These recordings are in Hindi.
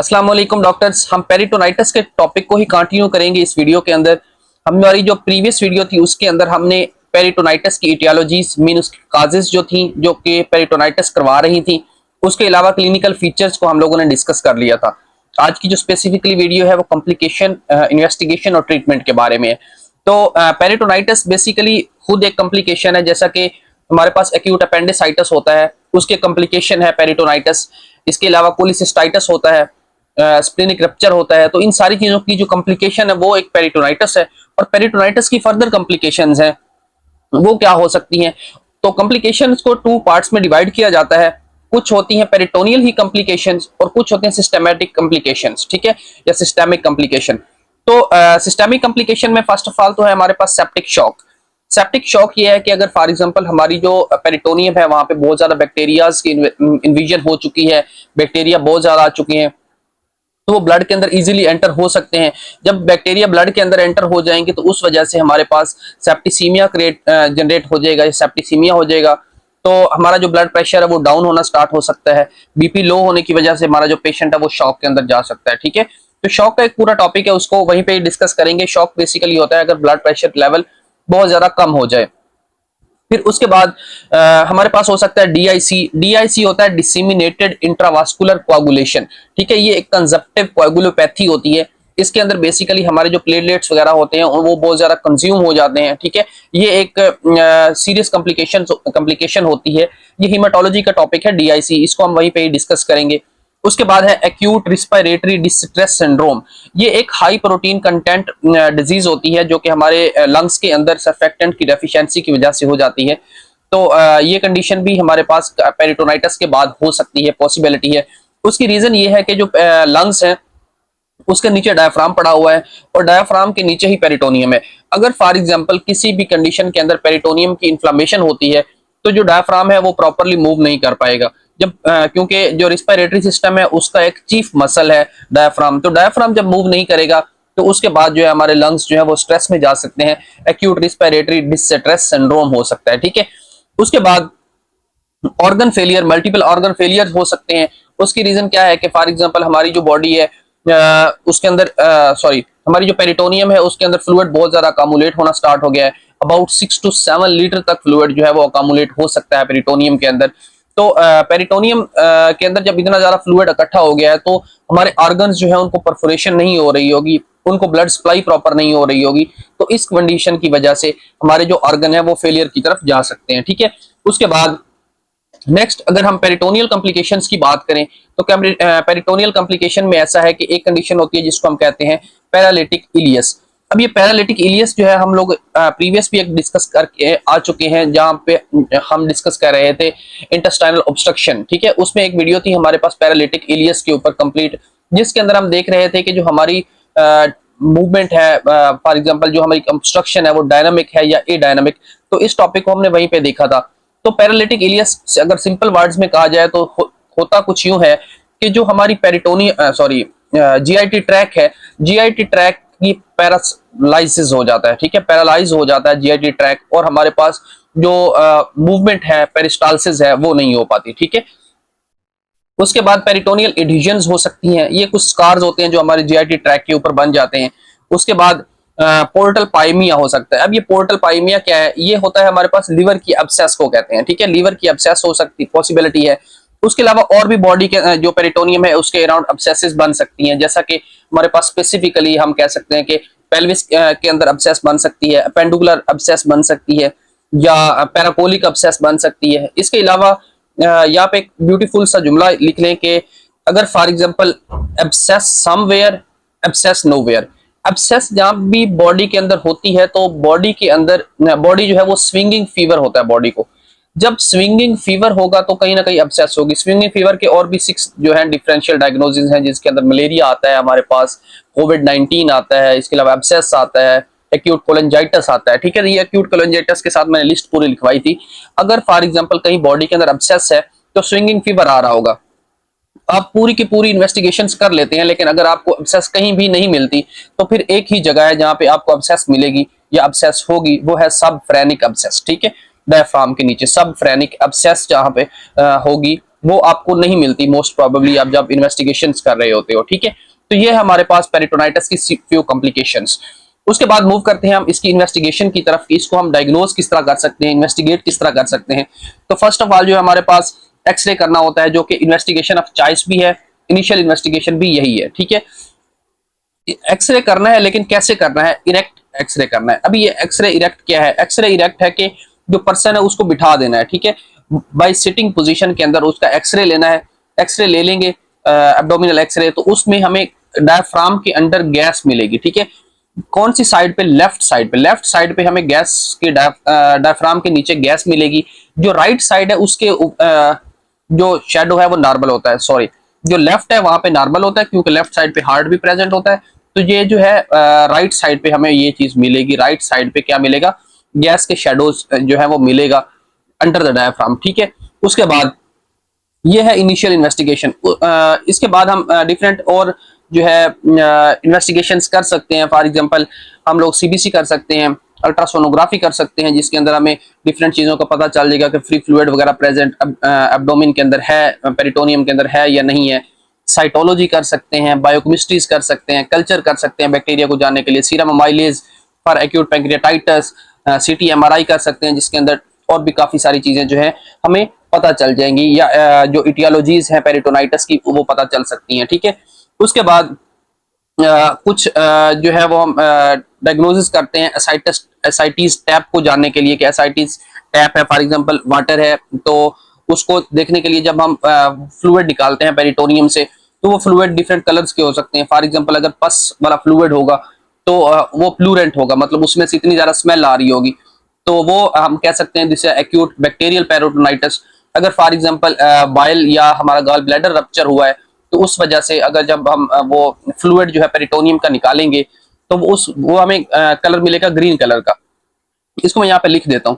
अस्सलाम वालेकुम डॉक्टर्स। हम पेरिटोनाइटिस के टॉपिक को ही कंटिन्यू करेंगे इस वीडियो के अंदर। हमारी जो प्रीवियस वीडियो थी उसके अंदर हमने पेरिटोनाइटिस की इटियोलॉजीज मीन उसकी काजेस जो थी जो कि पेरिटोनाइटिस करवा रही थी, उसके अलावा क्लिनिकल फीचर्स को हम लोगों ने डिस्कस कर लिया था। आज की जो स्पेसिफिकली वीडियो है वो कॉम्प्लिकेशन, इन्वेस्टिगेशन और ट्रीटमेंट के बारे में है। तो पेरिटोनाइटिस बेसिकली खुद एक कॉम्प्लिकेशन है, जैसा कि हमारे पास एक्यूट अपेंडिसाइटिस होता है उसके कॉम्प्लिकेशन है पेरिटोनाइटिस। इसके अलावा कोलिसिस्टाइटिस होता है, स्प्लेनिक रप्चर होता है। तो इन सारी चीजों की जो कॉम्प्लिकेशन है वो एक पेरिटोनाइटिस है। और पेरिटोनाइटिस की फर्दर कॉम्प्लिकेशंस हैं वो क्या हो सकती हैं। तो कॉम्प्लिकेशंस को टू पार्ट्स में डिवाइड किया जाता है। कुछ होती हैं पेरिटोनियल ही कॉम्प्लिकेशंस और कुछ होते हैं सिस्टमैटिक कॉम्प्लिकेशंस, ठीक है, या सिस्टमिक कॉम्प्लिकेशन। तो सिस्टमिक कॉम्प्लिकेशन में फर्स्ट ऑफ ऑल तो है हमारे पास सेप्टिक शॉक। सेप्टिक शॉक ये है कि अगर फॉर एग्जांपल हमारी जो पेरिटोनियम है वहां पे बहुत ज्यादा बैक्टीरियाज की इन्विजन हो चुकी है, बैक्टीरिया बहुत ज्यादा आ चुके हैं, तो वो ब्लड के अंदर इजीली एंटर हो सकते हैं। जब बैक्टीरिया ब्लड के अंदर एंटर हो जाएंगे तो उस वजह से हमारे पास सेप्टिसीमिया क्रिएट जनरेट हो जाएगा, सेप्टिसीमिया हो जाएगा। तो हमारा जो ब्लड प्रेशर है वो डाउन होना स्टार्ट हो सकता है। बीपी लो होने की वजह से हमारा जो पेशेंट है वो शॉक के अंदर जा सकता है, ठीक है। तो शॉक का एक पूरा टॉपिक है, उसको वहीं पे डिस्कस करेंगे। शॉक बेसिकली होता है अगर ब्लड प्रेशर लेवल बहुत ज्यादा कम हो जाए। फिर उसके बाद हमारे पास हो सकता है डीआईसी। डीआईसी होता है डिसेमिनेटेड इंट्रावास्कुलर कोआगुलेशन, ठीक है। ये एक कंजप्टिव कोआगुलोपैथी होती है। इसके अंदर बेसिकली हमारे जो प्लेटलेट्स वगैरह होते हैं वो बहुत ज्यादा कंज्यूम हो जाते हैं, ठीक है। ये एक सीरियस कॉम्प्लिकेशन होती है। ये हीमाटोलॉजी का टॉपिक है डीआईसी, इसको हम वहीं पे ही डिस्कस करेंगे। उसके बाद है एक्यूट रिस्पिरेटरी डिस्ट्रेस सिंड्रोम। ये एक हाई प्रोटीन कंटेंट डिजीज होती है जो कि हमारे लंग्स के अंदर सर्फेक्टेंट की डेफिशिएंसी की वजह से हो जाती है। तो ये कंडीशन भी हमारे पास पेरिटोनाइटिस के बाद हो सकती है, पॉसिबिलिटी है। उसकी रीजन ये है कि जो लंग्स है उसके नीचे डायफ्राम पड़ा हुआ है और डायफ्राम के नीचे ही पेरिटोनियम है। अगर फॉर एग्जांपल किसी भी कंडीशन के अंदर पेरिटोनियम की इन्फ्लेमेशन होती है तो जो डायफ्राम है वो प्रॉपरली मूव नहीं कर पाएगा। जब क्योंकि जो रिस्पिरेटरी सिस्टम है उसका एक चीफ मसल है डायफ्राम, तो डायफ्राम जब मूव नहीं करेगा तो उसके बाद जो है हमारे लंग्स जो है वो स्ट्रेस में जा सकते हैं। एक्यूट रिस्पिरेटरी डिस्ट्रेस सिंड्रोम हो सकता है, ठीक है। उसके बाद organ failure, multiple organ failure हो सकते हैं। उसकी रीजन क्या है कि फॉर एग्जांपल हमारी जो बॉडी है उसके अंदर हमारी जो पेरिटोनियम है उसके अंदर फ्लूइड बहुत ज्यादा अकामुलेट होना स्टार्ट हो गया है। अबाउट 6 to 7 लीटर तक फ्लूइड जो है वो अकामुलेट हो सकता है पेरिटोनियम के अंदर। तो पेरिटोनियम के अंदर जब इतना ज्यादा फ्लूइड इकट्ठा हो गया है तो हमारे ऑर्गन्स जो है उनको परफोरेशन नहीं हो रही होगी, उनको ब्लड सप्लाई प्रॉपर नहीं हो रही होगी। तो इस कंडीशन की वजह से हमारे जो ऑर्गन है वो फेलियर की तरफ जा सकते हैं, ठीक है। उसके बाद नेक्स्ट अगर हम पेरिटोनियल कॉम्प्लिकेशंस की बात करें तो पेरिटोनियल कॉम्प्लिकेशन में ऐसा है कि एक कंडीशन होती है जिसको हम कहते हैं पैरालिटिक इलियस। अब ये पैरालिटिक इलियस जो है हम लोग प्रीवियस भी एक डिस्कस करके आ चुके हैं जहां पे हम डिस्कस कर रहे थे इंटेस्टाइनल ऑब्स्ट्रक्शन, ठीक है। उसमें एक वीडियो थी हमारे पास पैरालिटिक इलियस के ऊपर कंप्लीट, जिसके अंदर हम देख रहे थे कि जो हमारी मूवमेंट है, फॉर एग्जांपल जो हमारी ऑब्स्ट्रक्शन है वो डायनामिक है या ए डायनामिक। तो इस टॉपिक को हमने वहीं पे देखा था। तो पैरालिटिक इलियस अगर सिंपल वर्ड्स में कहा जाए तो होता कुछ यूं है कि जो हमारी जीआईटी ट्रैक है, जीआईटी ट्रैक की पैरालाइसिस हो जाता है, ठीक है, पैरालाइज हो जाता है जीआईटी ट्रैक, और हमारे पास जो मूवमेंट है पेरिस्टालसिस है वो नहीं हो पाती, ठीक है। उसके बाद पेरिटोनियल एडिशंस हो सकती हैं, ये कुछ स्कार्स होते हैं जो हमारे जीआईटी ट्रैक के ऊपर बन जाते हैं। उसके बाद पोर्टल पाइमिया हो सकता है। अब ये पोर्टल पाइमिया क्या है, ये होता है हमारे पास लिवर की अब्सेस को कहते हैं, ठीक है, लिवर की अब्सेस हो सकती पॉसिबिलिटी है। उसके अलावा और भी बॉडी के जो पेरिटोनियम है उसके अराउंड अब्सेसेस बन सकती हैं, जैसा कि हमारे पास स्पेसिफिकली हम कह सकते हैं कि पेल्विस के अंदर अब्सेस बन सकती है, पेंडुकुलर अब्सेस बन सकती है, या पैराकोलिक अब्सेस बन सकती है। इसके अलावा यहाँ पे एक ब्यूटीफुल सा जुमला लिख लें कि अगर for example abscess somewhere abscess nowhere, abscess जहां भी बॉडी के अंदर होती है तो बॉडी के अंदर बॉडी जो है वो स्विंगिंग फीवर होता है बॉडी को। जब स्विंगिंग फीवर होगा तो कहीं ना कहीं एब्सेस होगी। स्विंगिंग फीवर के और भी 6 जो है डिफरेंशियल डायग्नोसिस हैं, जिसके अंदर मलेरिया आता है, हमारे पास कोविड-19 आता है, इसके अलावा एब्सेस आता है, एक्यूट कोलेंजाइटिस आता है, ठीक है। ये एक्यूट कोलेंजाइटिस के साथ मैंने लिस्ट पूरी लिखवाई थी। अगर फॉर एग्जांपल कहीं बॉडी के अंदर एब्सेस है तो स्विंगिंग फीवर आ रहा होगा। आप पूरी की पूरी इन्वेस्टिगेशंस कर लेते हैं, लेकिन अगर आपको अब्सेस कहीं भी नहीं मिलती तो फिर एक ही जगह है जहां पे आपको अब्सेस मिलेगी या अब्सेस होगी, वो है सब फ्रेनिक अब्सेस, ठीक है। डायफ्राम के नीचे सब फ्रेनिक अब्सेस जहां पे होगी वो आपको नहीं मिलती मोस्ट प्रोबेबली आप जब इन्वेस्टिगेशंस कर रहे होते हो, ठीक है। तो ये हमारे पास पेरिटोनाइटिस की फ्यू कॉम्प्लिकेशंस। उसके बाद मूव करते हैं हम इसकी इन्वेस्टिगेशन की तरफ कि इसको हम डायग्नोज किस तरह कर सकते हैं, इन्वेस्टिगेट किस तरह कर सकते हैं। तो फर्स्ट ऑफ ऑल जो है हमारे पास एक्सरे करना होता है, जो कि इन्वेस्टिगेशन ऑफ चॉइस भी है, इनिशियल इन्वेस्टिगेशन भी यही है, ठीक है। एक्सरे करना है, लेकिन कैसे करना है? इरेक्ट एक्सरे करना है। अभी ये एक्सरे इरेक्ट क्या है? एक्सरे इरेक्ट है कि जो पर्सन है उसको बिठा देना है, ठीक है, बाय सिटिंग पोजीशन के अंदर उसका एक्सरे लेना है। एक्सरे ले लेंगे, एब्डोमिनल एक्सरे, तो उसमें हमें डायफ्राम के अंडर गैस मिलेगी, ठीक है। कौन सी साइड पे? लेफ्ट साइड पे। लेफ्ट साइड पे हमें गैस के डायफ्राम के नीचे गैस मिलेगी। जो राइट साइड है उसके जो शेडो है वो नॉर्मल होता है, सॉरी, जो लेफ्ट है वहां पे नॉर्मल होता है, क्योंकि लेफ्ट साइड पे हार्ट भी प्रेजेंट होता है। तो ये जो है राइट साइड पे हमें ये चीज मिलेगी। राइट साइड पे क्या मिलेगा? गैस के शेडोज जो है वो मिलेगा अंडर द डायफ्राम, ठीक है। उसके बाद ये है इनिशियल इन्वेस्टिगेशन। इसके बाद हम डिफरेंट और जो है इन्वेस्टिगेशंस कर सकते हैं। फॉर एग्जांपल हम लोग सीबीसी कर सकते हैं, अल्ट्रासोनोग्राफी कर सकते हैं, जिसके अंदर हमें डिफरेंट चीज़ों का पता चल जाएगा कि फ्री फ्लूइड वगैरह प्रेजेंट एब्डोमेन के अंदर है, पेरिटोनियम के अंदर है या नहीं है। साइटोलॉजी कर सकते हैं, बायोकेमिस्ट्रीज कर सकते हैं, कल्चर कर सकते हैं बैक्टीरिया को जानने के लिए, serum amylase for acute pancreatitis, CT MRI कर सकते हैं, जिसके अंदर और भी काफ़ी सारी चीज़ें जो है हमें पता चल जाएंगी, या जो इटियोलॉजीज हैं पेरिटोनाइटिस की वो पता चल सकती हैं, ठीक है। उसके बाद कुछ जो है वो हम डायग्नोसिस करते हैं एसाइटिस टैप को जानने के लिए कि एसाइटिस टैप है, फॉर एग्जांपल वाटर है, तो उसको देखने के लिए जब हम फ्लूइड निकालते हैं पेरिटोनियम से, तो वो फ्लूइड डिफरेंट कलर्स के हो सकते हैं। फॉर एग्जांपल अगर पस वाला फ्लूइड होगा तो वो प्लूरेंट होगा, मतलब उसमें से इतनी ज्यादा स्मेल आ रही होगी, तो वो हम कह सकते हैं जिसे एक्यूट बैक्टीरियल पेरिटोनाइटिस। अगर फॉर एग्जांपल बाइल या हमारा गॉल ब्लैडर रप्चर हुआ है, तो उस वजह से अगर जब हम वो फ्लूइड जो है पेरिटोनियम का निकालेंगे, तो वो हमें कलर मिलेगा ग्रीन कलर का। इसको मैं यहाँ पे लिख देता हूँ।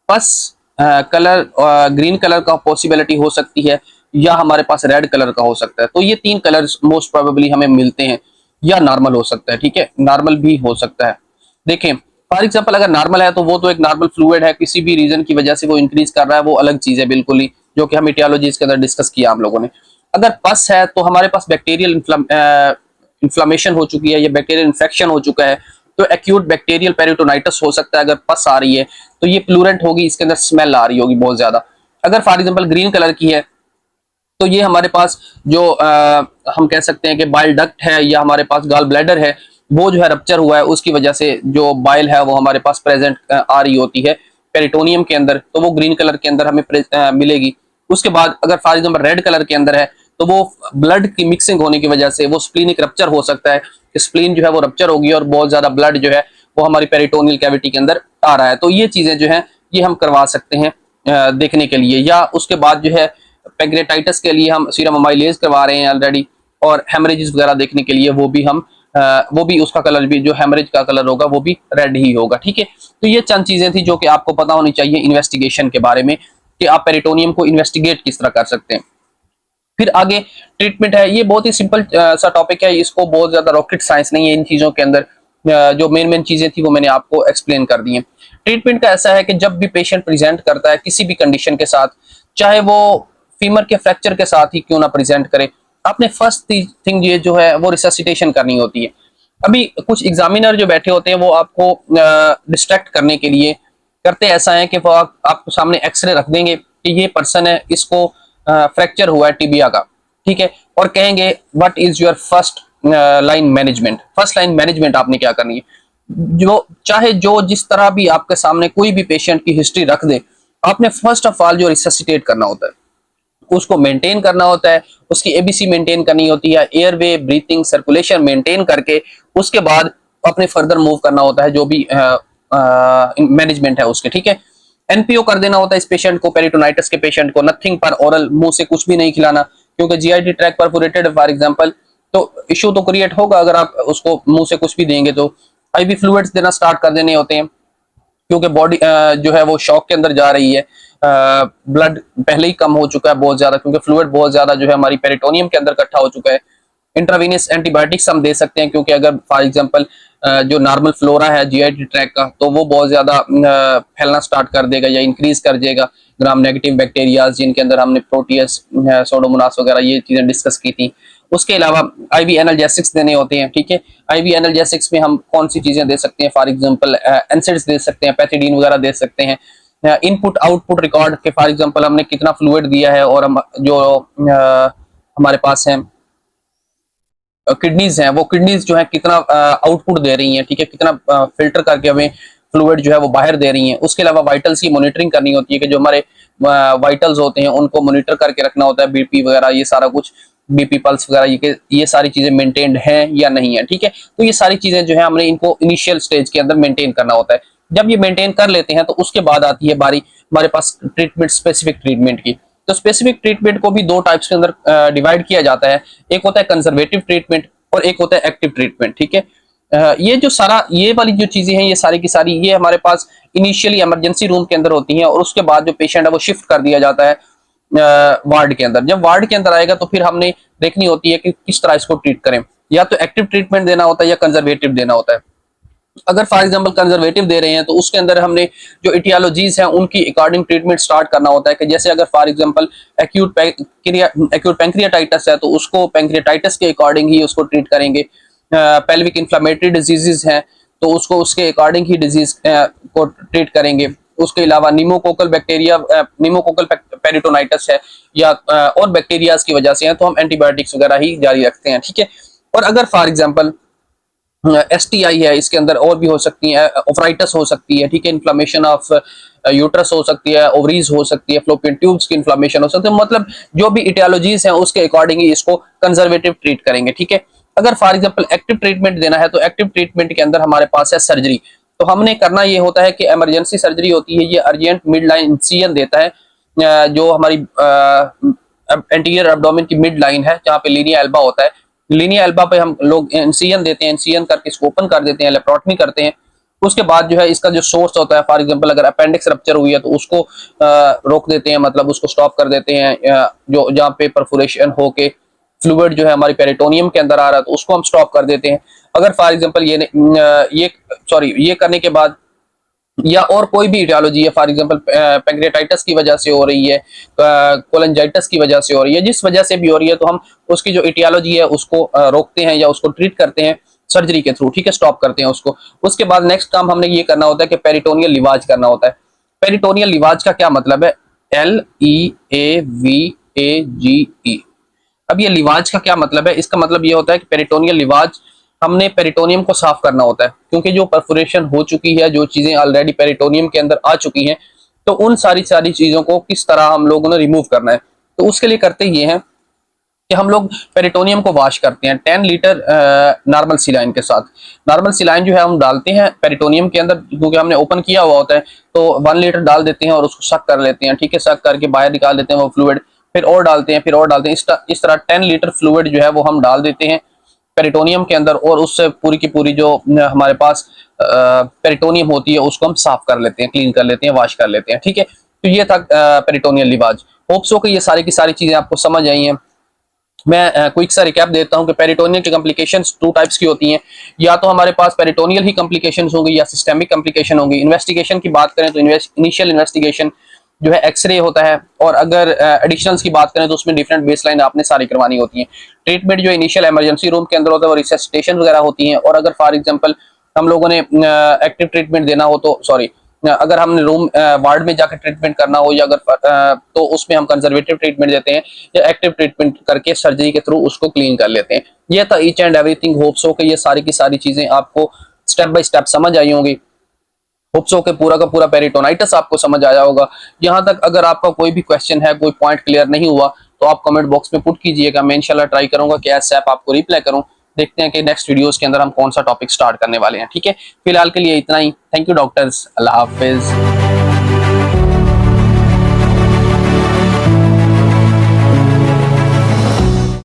पस कलर ग्रीन कलर का पॉसिबिलिटी हो सकती है, या हमारे पास रेड कलर का हो सकता है। तो ये तीन कलर्स मोस्ट प्रोबेबली हमें मिलते हैं, या नॉर्मल हो सकता है, ठीक है, नॉर्मल भी हो सकता है। देखें फॉर एग्जांपल अगर नॉर्मल है तो वो तो एक नॉर्मल फ्लूइड है, किसी भी रीजन की वजह से वो इंक्रीज कर रहा है, वो अलग चीज है बिल्कुल ही, जो कि हम इटियोलॉजी के अंदर डिस्कस किया हम लोगों ने। अगर पस है तो हमारे पास बैक्टीरियल इन्फ्लामेशन हो चुकी है, या बैक्टीरियल इन्फेक्शन हो चुका है, तो एक्यूट बैक्टीरियल पेरिटोनाइटिस हो सकता है। अगर पस आ रही है तो ये प्लूरेंट होगी, इसके अंदर स्मेल आ रही होगी बहुत ज्यादा। अगर फॉर एग्जांपल ग्रीन कलर की है तो ये हमारे पास जो हम कह सकते हैं कि बाइल डक्ट है, या हमारे पास गॉल ब्लैडर है, वो जो है रप्चर हुआ है, उसकी वजह से जो बाइल है वो हमारे पास प्रेजेंट आ रही होती है पेरिटोनियम के अंदर, तो वो ग्रीन कलर के अंदर हमें मिलेगी। उसके बाद अगर फॉर एग्जांपल रेड कलर के अंदर है, तो वो ब्लड की मिक्सिंग होने की वजह से वो स्प्लीनिक रप्चर हो सकता है, स्प्लीन जो है वो रप्चर होगी और बहुत ज्यादा ब्लड जो है वो हमारी पेरिटोनियल कैविटी के अंदर आ रहा है। तो ये चीजें जो है ये हम करवा सकते हैं देखने के लिए। या उसके बाद जो है पैंक्रियाटाइटिस के लिए हम सीरम अमाइलेज करवा रहे हैं ऑलरेडी, और हेमरेजेस वगैरह देखने के लिए वो भी उसका कलर भी जो हेमरेज का कलर होगा वो भी रेड ही होगा, ठीक है। तो ये चंद चीजें थी जो कि आपको पता होनी चाहिए इन्वेस्टिगेशन के बारे में, कि आप पेरिटोनियम को इन्वेस्टिगेट किस तरह कर सकते हैं। फिर आगे ट्रीटमेंट है। ये बहुत ही सिंपल सा टॉपिक है, इसको बहुत ज्यादा रॉकेट साइंस नहीं है इन चीजों के अंदर। जो मेन चीजें थी वो मैंने आपको एक्सप्लेन कर दी है। ट्रीटमेंट का ऐसा है कि जब भी पेशेंट प्रेजेंट करता है किसी भी कंडीशन के साथ, चाहे वो फीमर के फ्रैक्चर के साथ ही क्यों ना प्रेजेंट करे, आपने फर्स्ट थिंग ये जो है वो रिससिटेशन करनी होती है। अभी कुछ एग्जामिनर जो बैठे होते हैं वो आपको डिस्ट्रैक्ट करने के लिए करते ऐसा है कि वो आपको सामने एक्सरे रख देंगे कि ये पर्सन है, इसको फ्रैक्चर हुआ है टिबिया का, ठीक है, और कहेंगे what is your first line management. First line management आपने क्या करनी है, जो चाहे जो जिस तरह भी आपके सामने कोई भी पेशेंट की हिस्ट्री रख दे, आपने फर्स्ट ऑफ ऑल जो रिससिटेट करना होता है उसको मेंटेन करना होता है, उसकी एबीसी मेंटेन करनी होती है, एयरवे ब्रीथिंग सर्कुलेशन मेंटेन करके उसके बाद अपने फर्दर मूव करना होता है जो भी मैनेजमेंट है उसके, ठीक है। एनपीओ कर देना होता है इस पेशेंट को, पेरिटोनाइटिस के पेशेंट को, नथिंग पर ओरल, मुंह से कुछ भी नहीं खिलाना, क्योंकि जीआईटी ट्रैक परफोरेटेड है फॉर एग्जांपल, तो इश्यू तो क्रिएट होगा अगर आप उसको मुंह से कुछ भी देंगे। तो आईवी फ्लूइड्स देना स्टार्ट कर देने होते हैं, क्योंकि बॉडी जो है वो शॉक के अंदर जा रही है, ब्लड पहले ही कम हो चुका है बहुत ज्यादा, क्योंकि फ्लूइड बहुत ज्यादा जो है हमारी पेरिटोनियम के अंदर इकट्ठा हो चुका है। इंट्रावीनस एंटीबायोटिक्स हम दे सकते हैं, क्योंकि अगर फॉर एग्जांपल जो नॉर्मल फ्लोरा है जीआईटी ट्रैक का, तो वो बहुत ज्यादा फैलना स्टार्ट कर देगा या इंक्रीज कर देगा ग्राम नेगेटिव बैक्टीरिया, जिनके अंदर हमने प्रोटियस, सोडोमोनास वगैरह ये चीजें डिस्कस की थी। उसके अलावा आईवी एनाल्जेसिक्स देने होते हैं, ठीक है। आईवी एनाल्जेसिक्स में हम कौन सी चीजें दे सकते हैं, फॉर एग्जांपल एनसेड्स दे सकते हैं, पैथिडीन वगैरह दे सकते हैं। इनपुट आउटपुट रिकॉर्ड के फॉर एग्जांपल हमने कितना फ्लूइड दिया है, और हम जो हमारे पास है किडनीज हैं, वो किडनीज जो है कितना आउटपुट दे रही हैं, ठीक है, कितना फिल्टर करके हमें फ्लूइड जो है वो बाहर दे रही हैं। उसके अलावा वाइटल्स की मॉनिटरिंग करनी होती है कि जो हमारे वाइटल्स होते हैं उनको मॉनिटर करके रखना होता है, बीपी वगैरह ये सारा कुछ, बीपी पल्स वगैरह ये सारी चीजें मेंटेन्ड हैं या नहीं है, ठीक है। तो ये सारी चीजें जो है हमने इनको इनिशियल स्टेज के अंदर मेंटेन करना होता है। जब ये मेंटेन कर लेते हैं तो उसके बाद आती है बारी हमारे पास ट्रीटमेंट, स्पेसिफिक ट्रीटमेंट की। तो स्पेसिफिक ट्रीटमेंट को भी दो टाइप्स के अंदर डिवाइड किया जाता है। एक होता है कंजर्वेटिव ट्रीटमेंट और एक होता है एक्टिव ट्रीटमेंट, ठीक है। ये जो सारा, ये वाली जो चीजें हैं, ये सारी की सारी ये हमारे पास इनिशियली इमरजेंसी रूम के अंदर होती हैं, और उसके बाद जो पेशेंट है वो शिफ्ट कर दिया जाता है वार्ड के अंदर। जब वार्ड के अंदर आएगा तो फिर हमने देखनी होती है कि किस तरह इसको ट्रीट करें, या तो एक्टिव ट्रीटमेंट देना होता है या कंजर्वेटिव देना होता है। अगर फॉर एग्जांपल कंजर्वेटिव दे रहे हैं तो उसके अंदर हमने जो इटियोलॉजीज हैं उनकी अकॉर्डिंग ट्रीटमेंट स्टार्ट करना होता है, कि जैसे अगर फॉर एग्जांपल एक्यूट पैंक्रियाटाइटिस है तो उसको पैंक्रियाटाइटिस के अकॉर्डिंग ही उसको ट्रीट करेंगे। पेल्विक इन्फ्लेमेटरी डिजीजेस हैं तो उसको उसके अकॉर्डिंग ही डिजीज को ट्रीट करेंगे। उसके अलावा निमोकोकल बैक्टीरिया, निमोकोकल पेरिटोनाइटिस है या और बैक्टीरियाज की वजह से है, तो हम एंटीबायोटिक्स वगैरह ही जारी रखते हैं, ठीक है। और अगर फॉर एग्जांपल एसटीआई है, इसके अंदर और भी हो सकती है, ओवराइटिस हो सकती है, ठीक है, इन्फ्लेमेशन ऑफ यूट्रस हो सकती है, ओवरीज हो सकती है, फ्लोपियन ट्यूब्स की इन्फ्लेमेशन हो सकती है, मतलब जो भी इटियोलॉजीज हैं उसके अकॉर्डिंग ही इसको कंजर्वेटिव ट्रीट करेंगे, ठीक है। अगर फॉर एग्जांपल एक्टिव ट्रीटमेंट देना है तो एक्टिव ट्रीटमेंट के अंदर हमारे पास है सर्जरी। तो हमने करना ये होता है कि इमरजेंसी सर्जरी होती है, ये अर्जेंट मिड लाइन इंसिजन देता है, जो हमारी एंटीरियर एब्डोमेन की मिड लाइन है जहाँ पे लीनिया एल्बा होता है। लीनिया एल्बा पे हम लोग इंसिजन देते हैं, इंसिजन करके इसको ओपन कर देते हैं, लेप्रोटमी करते हैं। उसके बाद जो है इसका जो सोर्स होता है, फॉर एग्जांपल अगर अपेंडिक्स रप्चर हुई है तो उसको रोक देते हैं, मतलब उसको स्टॉप कर देते हैं, जो जहाँ पे परफोरेशन होके फ्लूइड जो है हमारी पेरिटोनियम के अंदर आ रहा है तो उसको हम स्टॉप कर देते हैं। अगर फॉर एग्जांपल ये करने के बाद या और कोई भी इटियोलॉजी है, फॉर एग्जांपल पैंक्रियाटाइटिस की वजह से हो रही है, कोलेंजाइटिस की वजह से हो रही है, जिस वजह से भी हो रही है, तो हम उसकी जो इटियोलॉजी है उसको रोकते हैं या उसको ट्रीट करते हैं सर्जरी के थ्रू, ठीक है, स्टॉप करते हैं उसको। उसके बाद नेक्स्ट काम हमने ये करना होता है कि पेरिटोनियल लिवाज करना होता है। पेरिटोनियल लिवाज का क्या मतलब है? LEAVAGE। अब ये लिवाज का क्या मतलब है? इसका मतलब ये होता है कि पेरिटोनियल लिवाज, हमने पेरिटोनियम को साफ करना होता है, क्योंकि जो परफोरेशन हो चुकी है, जो चीजें ऑलरेडी पेरिटोनियम के अंदर आ चुकी हैं, तो उन सारी चीजों को किस तरह हम लोगों ने रिमूव करना है। तो उसके लिए करते ये हैं कि हम लोग पेरिटोनियम को वॉश करते हैं 10 लीटर नॉर्मल सिलाइन के साथ। नॉर्मल सिलाइन जो है हम डालते हैं पेरिटोनियम के अंदर, क्योंकि हमने ओपन किया हुआ होता है, तो 1 लीटर डाल देते हैं और उसको सक कर लेते हैं, ठीक है, सक करके बाहर निकाल देते हैं वो फ्लूइड, फिर और डालते हैं, फिर और डालते हैं। इस तरह 10 लीटर फ्लूइड जो है वो हम डाल देते हैं पेरिटोनियम के अंदर, और उससे पूरी की पूरी जो हमारे पास पेरिटोनियम होती है उसको हम साफ कर लेते हैं, क्लीन कर लेते हैं, वॉश कर लेते हैं, ठीक है। तो ये था पेरिटोनियल लिवाज। होप सो कि ये सारी की सारी चीजें आपको समझ आई हैं। मैं क्विक सा रिकैप देता हूं कि पेरिटोनियल की कॉम्प्लिकेशंस 2 टाइप्स की होती हैं, या तो हमारे पास पेरिटोनियल ही कॉम्प्लिकेशंस होंगी या सिस्टेमिक कॉम्प्लिकेशन होंगी। इन्वेस्टिगेशन की बात करें तो इनिशियल इन्वेस्टिगेशन जो है एक्सरे होता है, और अगर एडिशनल्स की बात करें तो उसमें डिफरेंट बेसलाइन आपने सारी करवानी होती है। ट्रीटमेंट जो इनिशियल इमरजेंसी रूम के अंदर होता है वो रिससिटेशन वगैरह होती है, और अगर फॉर एग्जांपल हम लोगों ने एक्टिव ट्रीटमेंट देना हो तो अगर हमने रूम वार्ड में जाकर ट्रीटमेंट करना हो, या अगर तो उसमें हम कंजर्वेटिव ट्रीटमेंट देते हैं, या एक्टिव ट्रीटमेंट करके सर्जरी के थ्रू उसको क्लीन कर लेते हैं। ये था ईच एंड एवरीथिंग। होप्स हो कि ये सारी की सारी चीजें आपको स्टेप बाय स्टेप समझ आई होंगी। होप्स हो कि पूरा का पूरा पेरिटोनाइटिस आपको समझ आया होगा। यहाँ तक अगर आपका कोई भी क्वेश्चन है, कोई पॉइंट क्लियर नहीं हुआ, तो आप कमेंट बॉक्स में पुट कीजिएगा। मैं इंशाल्लाह ट्राई करूंगा कि ऐसे आप आपको रिप्लाई करूं। देखते हैं कि नेक्स्ट वीडियोस के अंदर हम कौन सा टॉपिक स्टार्ट करने वाले हैं, ठीक है। फिलहाल के लिए इतना ही। थैंक यू डॉक्टर्स, अल्लाह हाफिज।